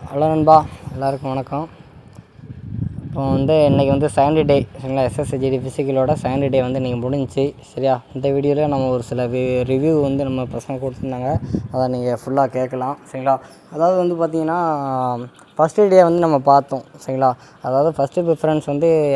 Hello நண்பா, எல்லாருக்கும் வணக்கம். இப்போ இன்றைக்கி செகண்ட் டே சரிங்களா, எஸ்எஸ்சிஜிடி ஃபிசிக்கலோட செகண்ட் டே இன்றைக்கி முடிஞ்சிச்சு சரியா. இந்த வீடியோவில் நம்ம ஒரு சில ரிவ்யூ நம்ம பசங்க கொடுத்துருந்தாங்க, அதை நீங்கள் ஃபுல்லாக கேட்கலாம் சரிங்களா. அதாவது பார்த்திங்கன்னா ஃபஸ்ட்டு டே நம்ம பார்த்தோம் சரிங்களா. அதாவது ஃபஸ்ட்டு ப்ரிஃபரன்ஸ்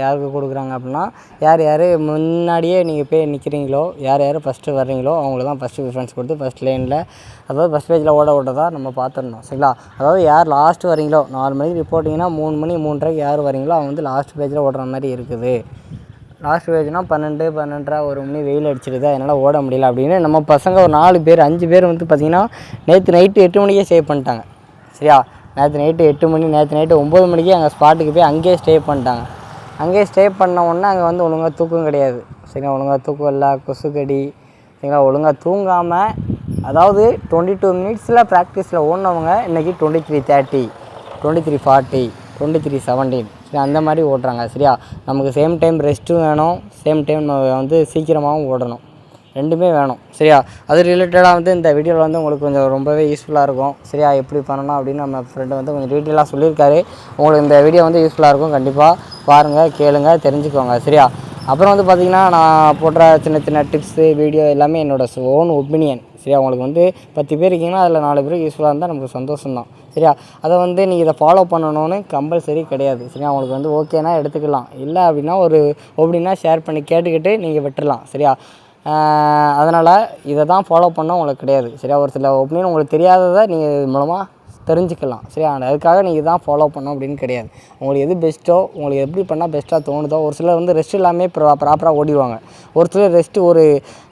யாருக்கு கொடுக்குறாங்க அப்படின்னா, யார் யார் முன்னாடியே நீங்கள் போய் நிற்கிறீங்களோ, யார் யார் ஃபஸ்ட்டு வர்றீங்களோ அவங்களுக்கு தான் ஃபஸ்ட்டு ப்ரிஃபரன்ஸ் கொடுத்து ஃபஸ்ட் லைனில், அதாவது ஃபஸ்ட் பேஜில் ஓட விட்டதா நம்ம பார்த்துருந்தோம் சரிங்களா. அதாவது யார் லாஸ்ட்டு வரீங்களோ, 4 மணிக்கு ரிப்போர்ட்டிங்கன்னா 3 மணி 3:30க்கு யார் வரீங்களோ அவங்க லாஸ்ட் பேஜில் ஓடுற மாதிரி இருக்குது. லாஸ்ட் பேஜ்னால் 12, 12:30, 1 மணி வெயில் அடிச்சிடுது, அதனால் ஓட முடியல அப்படின்னு நம்ம பசங்க ஒரு 4 பேர் 5 பேர் பார்த்திங்கன்னா நேற்று நைட்டு 8 மணிக்கே ஸ்டே பண்ணிட்டாங்க சரியா. நேற்று நைட்டு 8 மணி, நேற்று நைட்டு 9 மணிக்கு அங்கே ஸ்பாட்டுக்கு போய் அங்கேயே ஸ்டே பண்ணிட்டாங்க. அங்கேயே ஸ்டே பண்ண உடனே அங்கே ஒழுங்காக தூக்கம் கிடையாது சரிங்களா. ஒழுங்காக தூக்கம் இல்லை, கொசுக்கடி சரிங்களா. ஒழுங்காக தூங்காமல், அதாவது 22 மினிட்ஸில் ப்ராக்டிஸில் ஓடினவங்க இன்றைக்கி 23:30, 23:40, 23:17 சரி அந்த மாதிரி ஓடுறாங்க சரியா. நமக்கு சேம் டைம் ரெஸ்ட்டும் வேணும், சேம் டைம் நம்ம சீக்கிரமாகவும் ஓடணும், ரெண்டுமே வேணும் சரியா. அது ரிலேட்டடாக இந்த வீடியோவில் உங்களுக்கு கொஞ்சம் ரொம்பவே யூஸ்ஃபுல்லாக இருக்கும் சரியா. எப்படி பண்ணணும் அப்படின்னு நம்ம ஃப்ரெண்டு கொஞ்சம் டீட்டெயிலாக சொல்லியிருக்காரு. உங்களுக்கு இந்த வீடியோ யூஸ்ஃபுல்லாக இருக்கும், கண்டிப்பாக பாருங்கள், கேளுங்க, தெரிஞ்சுக்கோங்க சரியா. அப்புறம் பார்த்திங்கன்னா நான் போடுற சின்ன சின்ன டிப்ஸு வீடியோ எல்லாமே என்னோடய ஓன் ஒப்பீனியன் சரியா. உங்களுக்கு 10 பேர் இருக்கீங்கன்னா அதில் 4 பேருக்கு யூஸ்ஃபுல்லாக இருந்தால் நமக்கு சந்தோஷம்தான் சரியா. அதை நீங்கள் இதை ஃபாலோ பண்ணணும்னு கம்பல்சரி கிடையாது சரியா. உங்களுக்கு ஓகேனா எடுத்துக்கலாம், இல்லை அப்படின்னா ஒரு ஒப்பீனியனாக ஷேர் பண்ணி கேட்டுக்கிட்டு நீங்கள் விட்டுடலாம் சரியா. அதனால் இதை தான் ஃபாலோ பண்ண உங்களுக்கு கிடையாது சரியா. ஒரு சில ஒப்பீனியன் உங்களுக்கு தெரியாததை நீங்கள் இது மூலமாக தெரிஞ்சுக்கலாம் சரியா. அதுக்காக நீங்கள் தான் ஃபாலோ பண்ணணும் அப்படின்னு கிடையாது. உங்களுக்கு எது பெஸ்ட்டோ, உங்களுக்கு எப்படி பண்ணால் பெஸ்ட்டாக தோணுதோ. ஒரு சிலர் ரெஸ்ட் இல்லாமல் ப்ராப்பராக ஓடிடுவாங்க. ஒரு சிலர் ரெஸ்ட்டு ஒரு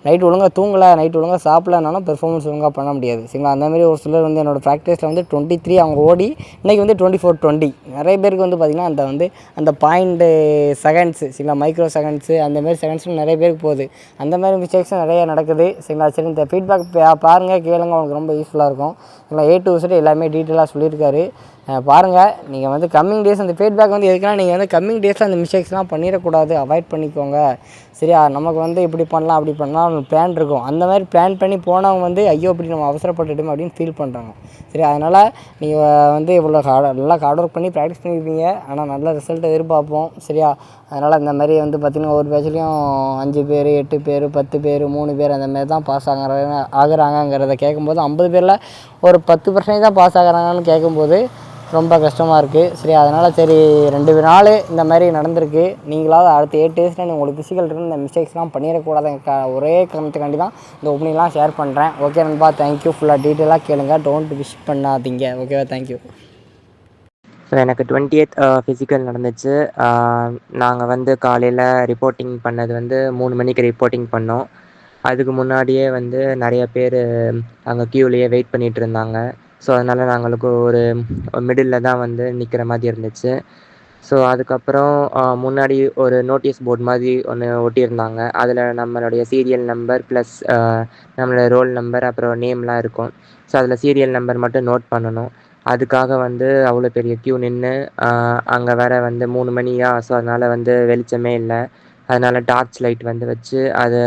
நைட் ஒழுங்காக தூங்கலை, நைட் ஒழுங்காக சாப்பிட்லனாலும் பெர்ஃபார்மன்ஸ் ஒழுங்காக பண்ண முடியாது சரிங்களா. அந்தமாதிரி ஒரு சிலர் என்னோடய ப்ராக்டிஸில் 23 அவங்க ஓடி இன்றைக்கி 24:20. நிறைய பேருக்கு பார்த்திங்கன்னா அந்த பாயிண்ட்டு செகண்ட்ஸு சரிங்களா, மைக்ரோ செகண்ட்ஸு அந்தமாரி செகண்ட்ஸும் நிறைய பேருக்கு போகுது. அந்தமாதிரி மிஸ்டேக்ஸும் நிறையா நடக்குது சரிங்களா. சரி, இந்த ஃபீட்பேக் பாருங்கள், கேளுங்க, உங்களுக்கு ரொம்ப யூஸ்ஃபுல்லாக இருக்கும் சரிங்களா. A to Z எல்லாமே டீட்டெயிலாக சொல்லியிருக்காரு, பாருங்கள். நீங்கள் கம்மிங் டேஸ் அந்த ஃபீட்பேக் எதுக்குன்னா, நீங்கள் கம்மிங் டேஸில் அந்த மிஸ்டேக்ஸ்லாம் பண்ணிடக்கூடாது, அவாய்ட் பண்ணிக்கோங்க சரியா. நமக்கு இப்படி பண்ணலாம் அப்படி பண்ணலாம் பிளான் இருக்கும். அந்த மாதிரி பிளான் பண்ணி போனவங்க ஐயோ இப்படி நம்ம அவசரப்பட்டுட்டோம் அப்படின்னு ஃபீல் பண்ணுறாங்க சரி. அதனால் நீங்கள் இவ்வளோ நல்லா ஹார்ட் ஒர்க் பண்ணி ப்ராக்டிஸ் பண்ணியிருப்பீங்க, ஆனால் நல்ல ரிசல்ட்டை எதிர்பார்ப்போம் சரியா. அதனால் இந்த மாதிரி பார்த்திங்கன்னா ஒரு பேட்ச்லேயும் 5 பேர் 8 பேர் 10 பேர் 3 பேர் அந்த மாதிரி தான் பாஸ் ஆகுறாங்கிறத கேட்கும்போது 50 பேரில் ஒரு 10% தான் பாஸ் ஆகுறாங்கன்னு கேட்கும்போது ரொம்ப கஷ்டமாக இருக்குது சரி. அதனால் சரி 2 நாள் இந்த மாதிரி நடந்திருக்கு. நீங்களாவது அடுத்த 8 டேஸில் உங்களுக்கு ஃபிசிக்கல் இந்த மிஸ்டேக்ஸ்லாம் பண்ணிடக்கூடாதுங்க ஒரே காரணத்துக்காண்டி தான் இந்த ஒப்பீனியன்லாம் ஷேர் பண்ணுறேன். ஓகே நண்பா, தேங்க்யூ. ஃபுல்லாக டீட்டெயிலாக கேளுங்க, டோன்ட் விஷ் பண்ணாதீங்க ஓகேவா. தேங்க்யூ. ஸோ எனக்கு 20th ஃபிசிக்கல் நடந்துச்சு. நாங்கள் காலையில் ரிப்போர்ட்டிங் பண்ணது 3 மணிக்கு ரிப்போர்ட்டிங் பண்ணோம். அதுக்கு முன்னாடியே நிறைய பேர் அங்கே க்யூலேயே வெயிட் பண்ணிகிட்டு இருந்தாங்க. ஸோ அதனால் நாங்களுக்கு ஒரு மிடில் தான் நிற்கிற மாதிரி இருந்துச்சு. ஸோ அதுக்கப்புறம் முன்னாடி ஒரு நோட்டீஸ் போர்ட் மாதிரி ஒன்று ஒட்டியிருந்தாங்க. அதில் நம்மளுடைய சீரியல் நம்பர் ப்ளஸ் நம்மளோட ரோல் நம்பர் அப்புறம் நேம்லாம் இருக்கும். ஸோ அதில் சீரியல் நம்பர் மட்டும் நோட் பண்ணணும். அதுக்காக அவ்வளோ பெரிய க்யூ நின்று அங்கே வேறு 3 மணியா. ஸோ அதனால் வெளிச்சமே இல்லை. அதனால் டார்ச் லைட் வச்சு அதை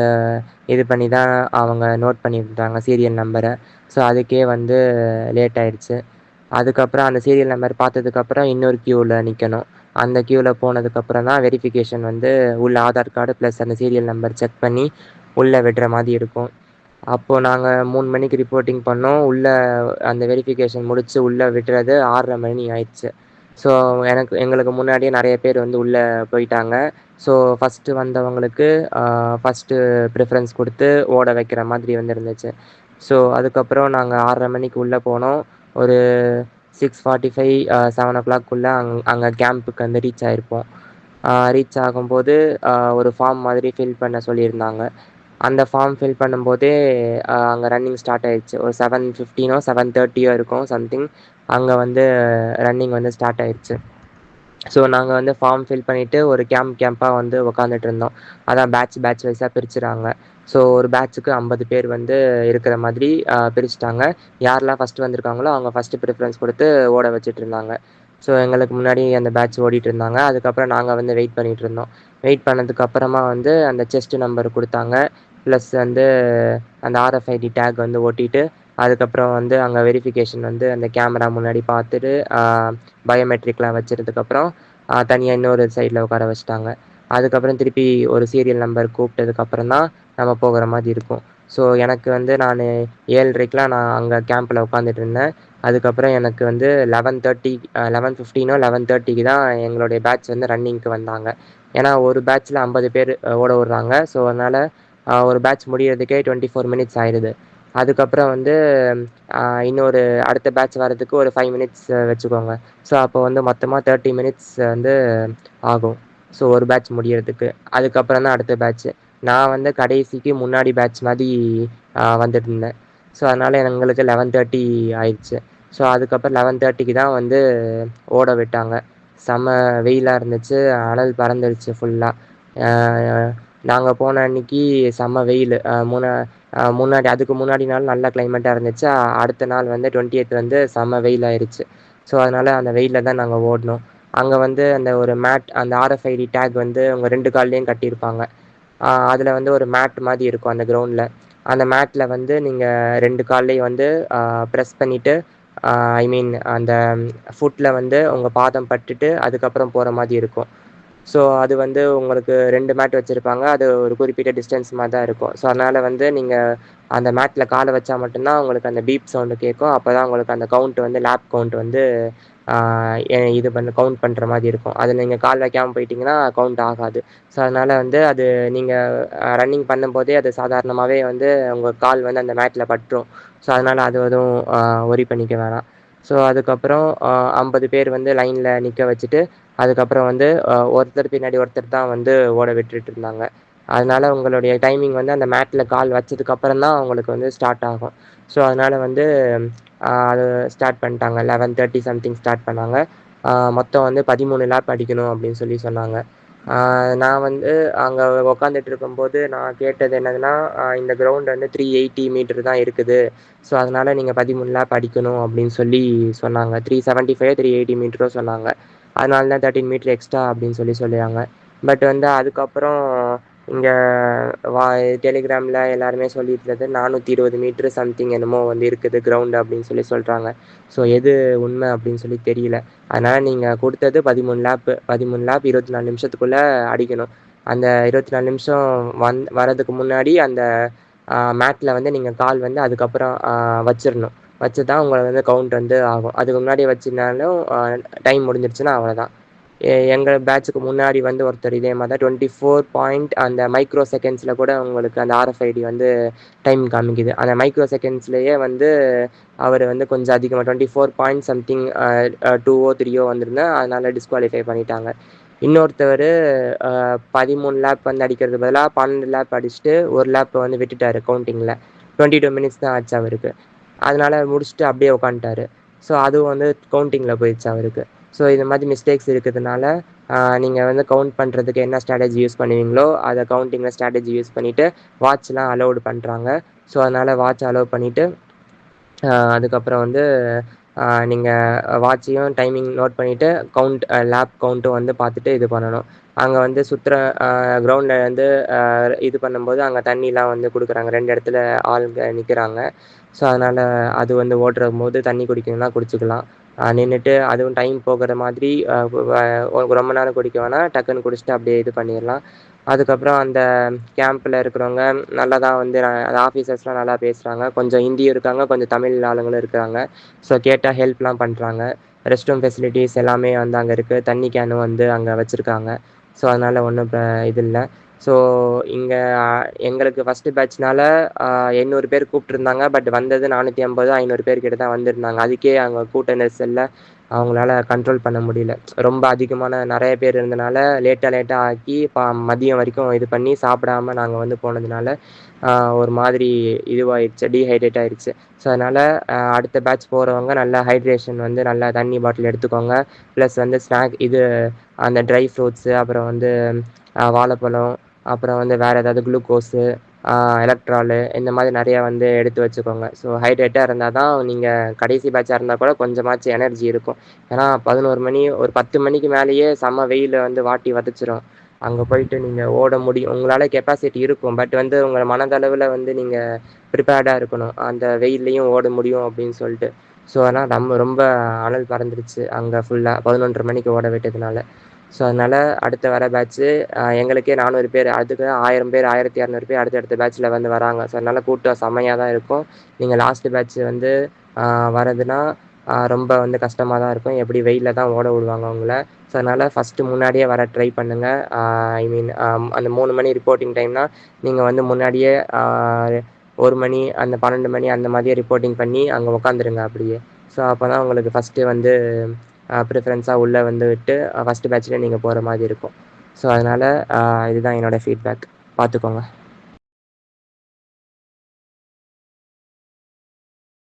இது பண்ணி தான் அவங்க நோட் பண்ணியிருந்தாங்க சீரியல் நம்பரை. ஸோ அதுக்கே லேட் ஆயிடுச்சு. அதுக்கப்புறம் அந்த சீரியல் நம்பர் பார்த்ததுக்கப்புறம் இன்னொரு க்யூவில் நிற்கணும். அந்த க்யூவில் போனதுக்கப்புறம் தான் வெரிஃபிகேஷன் உள்ள ஆதார் கார்டு ப்ளஸ் அந்த சீரியல் நம்பர் செக் பண்ணி உள்ளே விடுற மாதிரி இருக்கும். அப்போது நாங்கள் 3 மணிக்கு ரிப்போர்ட்டிங் பண்ணோம். உள்ளே அந்த வெரிஃபிகேஷன் முடித்து உள்ளே விடுறது 6:30 மணி ஆயிடுச்சு. ஸோ எங்களுக்கு முன்னாடியே நிறைய பேர் உள்ளே போயிட்டாங்க. ஸோ ஃபஸ்ட்டு வந்தவங்களுக்கு ஃபஸ்ட்டு ப்ரிஃபரன்ஸ் கொடுத்து ஓட வைக்கிற மாதிரி இருந்துச்சு. ஸோ அதுக்கப்புறம் நாங்கள் 6:30 மணிக்கு உள்ளே போனோம். ஒரு 6:45 7 o'clock அங்கே கேம்புக்கு ரீச் ஆகிருப்போம். ரீச் ஆகும்போது ஒரு ஃபார்ம் மாதிரி ஃபில் பண்ண சொல்லியிருந்தாங்க. அந்த ஃபார்ம் ஃபில் பண்ணும்போதே அங்கே ரன்னிங் ஸ்டார்ட் ஆயிடுச்சு. ஒரு 7:15 7:30 இருக்கும் சம்திங். அங்கே ரன்னிங் ஸ்டார்ட் ஆயிடுச்சு. ஸோ நாங்கள் ஃபார்ம் ஃபில் பண்ணிவிட்டு ஒரு கேம்பாக உக்காந்துட்டு இருந்தோம். அதான் பேட்ச் வைஸாக பிரிச்சுறாங்க. ஸோ ஒரு பேட்சுக்கு 50 பேர் இருக்கிற மாதிரி பிரிச்சுட்டாங்க. யாரெல்லாம் ஃபஸ்ட்டு வந்திருக்காங்களோ அவங்க ஃபஸ்ட்டு ப்ரிஃபரன்ஸ் கொடுத்து ஓட வச்சுட்டு இருந்தாங்க. ஸோ எங்களுக்கு முன்னாடி அந்த பேட்ச் ஓடிட்டு இருந்தாங்க. அதுக்கப்புறம் நாங்கள் வெயிட் பண்ணிகிட்டு இருந்தோம். வெயிட் பண்ணதுக்கப்புறமா அந்த செஸ்ட் நம்பர் கொடுத்தாங்க. ப்ளஸ் அந்த RFID டேக் ஒட்டிட்டு அதுக்கப்புறம் வந்து அங்கே வெரிஃபிகேஷன் வந்து அந்த கேமரா முன்னாடி பார்த்துட்டு பயோமெட்ரிக்லாம் வச்சதுக்கப்புறம் தனியாக இன்னொரு சைடில் உட்கார வச்சுட்டாங்க. அதுக்கப்புறம் திருப்பி ஒரு சீரியல் நம்பர் கூப்பிட்டதுக்கப்புறம் தான் நம்ம போகிற மாதிரி இருக்கும். ஸோ எனக்கு வந்து நான் 7:30க்கெலாம் நான் அங்கே கேம்பில் உட்காந்துட்டு இருந்தேன். அதுக்கப்புறம் எனக்கு வந்து 11:15 11:30க்கு தான் எங்களுடைய பேட்ச் வந்து ரன்னிங்க்கு வந்தாங்க. ஏன்னா ஒரு பேட்ச்சில் 50 பேர் ஓட விடுறாங்க. ஸோ அதனால் ஒரு பேட்ச் முடியறதுக்கே 24 மினிட்ஸ் ஆயிடுது. அதுக்கப்புறம் வந்து இன்னொரு அடுத்த பேட்ச் வரதுக்கு ஒரு 5 மினிட்ஸ் வச்சுக்கோங்க. ஸோ அப்போ வந்து மொத்தமாக 30 மினிட்ஸ் வந்து ஆகும். ஸோ ஒரு பேட்ச் முடியறதுக்கு. அதுக்கப்புறம் தான் அடுத்த பேட்ச்சு. நான் வந்து கடைசிக்கு முன்னாடி பேட்ச் மாதிரி வந்துட்டு இருந்தேன். ஸோ அதனால் எங்களுக்கு 11:30 ஆயிடுச்சு. ஸோ அதுக்கப்புறம் 11:30க்கு தான் வந்து ஓட விட்டாங்க. செம்ம வெயிலாக இருந்துச்சு. அனல் பறந்துருச்சு ஃபுல்லாக. நாங்கள் போன அன்னைக்கு செம்ம வெயில். முன்னாடி அதுக்கு முன்னாடி நாள் நல்ல கிளைமேட்டாக இருந்துச்சு. அடுத்த நாள் வந்து 20th வந்து செம்ம வெயில் ஆயிடுச்சு. ஸோ அதனால் அந்த வெயிலில் தான் நாங்கள் ஓடினோம். அங்கே வந்து அந்த ஒரு மேட் அந்த RFID டேக் வந்து அவங்க 2 கால்லையும் கட்டியிருப்பாங்க. அதில் வந்து ஒரு மேட் மாதிரி இருக்கும் அந்த கிரவுண்டில். அந்த மேட்டில் வந்து நீங்கள் 2 கால்லையும் வந்து ப்ரெஸ் பண்ணிவிட்டு ஐ மீன் அந்த ஃபுட்டில் வந்து உங்கள் பாதம் பட்டுட்டு அதுக்கப்புறம் போகிற மாதிரி இருக்கும். ஸோ அது வந்து உங்களுக்கு 2 மேட் வச்சுருப்பாங்க. அது ஒரு குறிப்பிட்ட டிஸ்டன்ஸ் மாதிரி தான் இருக்கும். ஸோ அதனால் வந்து நீங்கள் அந்த மேட்டில் காலை வச்சா மட்டும்தான் உங்களுக்கு அந்த பீப் சவுண்டு கேட்கும். அப்போ தான் உங்களுக்கு அந்த கவுண்ட் வந்து லேப் கவுண்ட் வந்து இது கவுண்ட் பண்ணுற மாதிரி இருக்கும். அதில் நீங்கள் கால் வைக்காமல் போயிட்டீங்கன்னா கவுண்ட் ஆகாது. ஸோ அதனால் வந்து அது நீங்கள் ரன்னிங் பண்ணும்போதே அது சாதாரணமாகவே வந்து உங்கள் கால் வந்து அந்த மேட்டில் பட்டுரும். ஸோ அதனால் அது எதுவும் ஒரி பண்ணிக்க வேணாம். ஸோ அதுக்கப்புறம் 50 பேர் வந்து லைனில் நிற்க வச்சுட்டு அதுக்கப்புறம் வந்து ஒருத்தர் பின்னாடி ஒருத்தர் தான் வந்து ஓட விட்டுட்டு இருந்தாங்க. அதனால உங்களுடைய டைமிங் வந்து அந்த மேட்டில் கால் வச்சதுக்கப்புறம் தான் உங்களுக்கு வந்து ஸ்டார்ட் ஆகும். ஸோ அதனால் வந்து அது ஸ்டார்ட் பண்ணிட்டாங்க. 11:30 சம்திங் ஸ்டார்ட் பண்ணாங்க. மொத்தம் வந்து 13 லேப் அடிக்கணும் அப்படின்னு சொன்னாங்க. நான் வந்து அங்கே உக்காந்துட்டு இருக்கும்போது நான் கேட்டது என்னதுன்னா, இந்த கிரவுண்ட் வந்து 380 மீட்டர் தான் இருக்குது. ஸோ அதனால் நீங்கள் 13 லேப் அடிக்கணும் அப்படின்னு சொன்னாங்க. 375 380 மீட்டரோ சொன்னாங்க. அதனால தான் 13 மீட்டர் எக்ஸ்ட்ரா அப்படின்னு சொல்லியாங்க. பட் வந்து அதுக்கப்புறம் இங்கே டெலிகிராமில் எல்லாருமே சொல்லியிருந்தது 420 மீட்ரு சம்திங் என்னமோ வந்து இருக்குது கிரவுண்டு அப்படின்னு சொல்கிறாங்க. ஸோ எது உண்மை அப்படின்னு தெரியல. அதனால் நீங்கள் கொடுத்தது 13 லேப்பு 24 நிமிஷத்துக்குள்ளே அடிக்கணும். அந்த 24 நிமிஷம் வரதுக்கு முன்னாடி அந்த மேட்டில் வந்து நீங்கள் கால் வந்து அதுக்கப்புறம் வச்சிடணும். வச்சு தான் உங்களை வந்து கவுண்ட் வந்து ஆகும். அதுக்கு முன்னாடி வச்சிருந்தாலும் டைம் முடிஞ்சிருச்சுன்னா அவ்வளோதான். எங்கள் பேட்சுக்கு முன்னாடி வந்து ஒருத்தர் இதே மாதிரி தான் 24 பாயிண்ட் அந்த மைக்ரோ செகண்ட்ஸில் கூட உங்களுக்கு அந்த RFID வந்து டைம் காமிக்குது. அந்த மைக்ரோ செகண்ட்ஸ்லேயே வந்து அவர் வந்து கொஞ்சம் அதிகமாக 24 பாயிண்ட் சம்திங் 2ஓ 3ஓ வந்திருந்தேன். அதனால் டிஸ்குவாலிஃபை பண்ணிட்டாங்க. இன்னொருத்தவர் 13 லேப் வந்து அடிக்கிறது பதிலாக 12 லேப் அடிச்சுட்டு ஒரு லேப் வந்து விட்டுட்டார் கவுண்டிங்கில். 22 மினிட்ஸ் தான் ஆச்சு அவருக்கு. அதனால் முடிச்சுட்டு அப்படியே உட்காந்துட்டாரு. ஸோ அதுவும் வந்து கவுண்டிங்கில் போயிடுச்சு அவருக்கு. ஸோ இது மாதிரி மிஸ்டேக்ஸ் இருக்கிறதுனால நீங்கள் வந்து கவுண்ட் பண்ணுறதுக்கு என்ன ஸ்ட்ராட்டஜி யூஸ் பண்ணுவீங்களோ அதை கவுண்டிங்கில் ஸ்ட்ராட்டஜி யூஸ் பண்ணிவிட்டு வாட்ச்லாம் அலோடு பண்ணுறாங்க. ஸோ அதனால் வாட்ச் அலோவ் பண்ணிவிட்டு அதுக்கப்புறம் வந்து நீங்கள் வாட்சையும் டைமிங் நோட் பண்ணிவிட்டு லேப் கவுண்ட்டும் வந்து பார்த்துட்டு இது பண்ணணும். அங்கே வந்து சுற்றுற கிரவுண்டில் வந்து இது பண்ணும்போது அங்கே தண்ணிலாம் வந்து கொடுக்குறாங்க. 2 இடத்துல ஆளுங்க நிற்கிறாங்க. ஸோ அதனால் அது வந்து ஓடும்போது தண்ணி குடிக்கணும்னா குடிச்சிக்கலாம். நின்றுட்டு அதுவும் டைம் போகிற மாதிரி ரொம்ப நேரம் குடிக்க வேணாம். டக்குன்னு குடிச்சிட்டு அப்படியே இது பண்ணிடலாம். அதுக்கப்புறம் அந்த கேம்பில் இருக்கிறவங்க நல்லா தான் வந்து அந்த ஆஃபீஸர்ஸ்லாம் நல்லா பேசுகிறாங்க. கொஞ்சம் ஹிந்தியும் இருக்காங்க, கொஞ்சம் தமிழ் ஆளுங்களும் இருக்கிறாங்க. ஸோ கேட்டால் ஹெல்ப்லாம் பண்ணுறாங்க. ரெஸ்ட் ரூம் ஃபெசிலிட்டிஸ் எல்லாமே வந்து அங்கே இருக்குது. தண்ணி கேனும் வந்து அங்கே வச்சுருக்காங்க. ஸோ அதனால் ஒன்றும் இது இல்லை. ஸோ இங்கே எங்களுக்கு ஃபஸ்ட்டு பேட்ச்னால 800 பேர் கூப்பிட்ருந்தாங்க. பட் வந்தது 450 500 பேர் கிட்ட தான் வந்திருந்தாங்க. அதுக்கே அங்கே கூட்ட நெரிசலில் அவங்களால கண்ட்ரோல் பண்ண முடியல. ரொம்ப அதிகமான நிறைய பேர் இருந்தனால லேட்டாக ஆக்கி மதியம் வரைக்கும் இது பண்ணி சாப்பிடாம நாங்கள் வந்து போனதுனால ஒரு மாதிரி இதுவாகிடுச்சு, டீஹைட்ரேட் ஆகிடுச்சு. ஸோ அதனால் அடுத்த பேட்ச் போகிறவங்க நல்லா ஹைட்ரேஷன் வந்து நல்லா தண்ணி பாட்டில் எடுத்துக்கோங்க. ப்ளஸ் வந்து அந்த ட்ரை ஃப்ரூட்ஸு, அப்புறம் வந்து வாழைப்பழம், அப்புறம் வந்து வேறு ஏதாவது குளுக்கோஸு, எலக்ட்ராலு இந்த மாதிரி நிறையா வந்து எடுத்து வச்சுக்கோங்க. ஸோ ஹைட்ரேட்டாக இருந்தால் தான் நீங்கள் கடைசி பேட்சாக இருந்தால் கூட கொஞ்சமாச்சும் எனர்ஜி இருக்கும். ஏன்னா 11 மணி ஒரு 10 மணிக்கு மேலேயே செம்ம வெயில் வந்து வாட்டி வதச்சிரும். அங்கே போயிட்டு நீங்கள் ஓட முடியும், உங்களால் கெப்பாசிட்டி இருக்கும். பட் வந்து உங்கள் மனதளவில் வந்து நீங்கள் ப்ரிப்பேர்டாக இருக்கணும், அந்த வெயில்லையும் ஓட முடியும் அப்படின்னு சொல்லிட்டு. ஸோ அதனால் நம்ம ரொம்ப அனல் பறந்துருச்சு அங்கே ஃபுல்லாக 11:30 மணிக்கு ஓட விட்டதுனால. ஸோ அதனால் அடுத்த வர பேட்ச்சு எங்களுக்கே 400 பேர், அதுக்கு 1000 பேர் 1200 பேர் அடுத்தடுத்த பேட்ச்சில் வந்து வராங்க. ஸோ அதனால் கூட்டம் செம்மையாக தான் இருக்கும். நீங்கள் லாஸ்ட்டு பேட்ச் வந்து வரதுன்னா ரொம்ப வந்து கஷ்டமாக தான் இருக்கும். எப்படி வெயிலில் தான் ஓட விடுவாங்க அவங்கள. ஸோ அதனால் ஃபஸ்ட்டு முன்னாடியே வர ட்ரை பண்ணுங்கள். ஐ மீன் அந்த 3 மணி ரிப்போர்ட்டிங் டைம்னா நீங்கள் வந்து முன்னாடியே 1 மணி அந்த 12 மணி அந்த மாதிரியே ரிப்போர்ட்டிங் பண்ணி அங்கே உட்காந்துருங்க அப்படியே. ஸோ அப்போ தான் உங்களுக்கு ஃபஸ்ட்டு வந்து ப்ரிஃபரன்ஸாக உள்ளே வந்து விட்டு ஃபஸ்ட்டு பேட்ச்லேயே நீங்கள் போகிற மாதிரி இருக்கும். ஸோ அதனால் இதுதான் என்னோடய ஃபீட்பேக், பார்த்துக்கோங்க.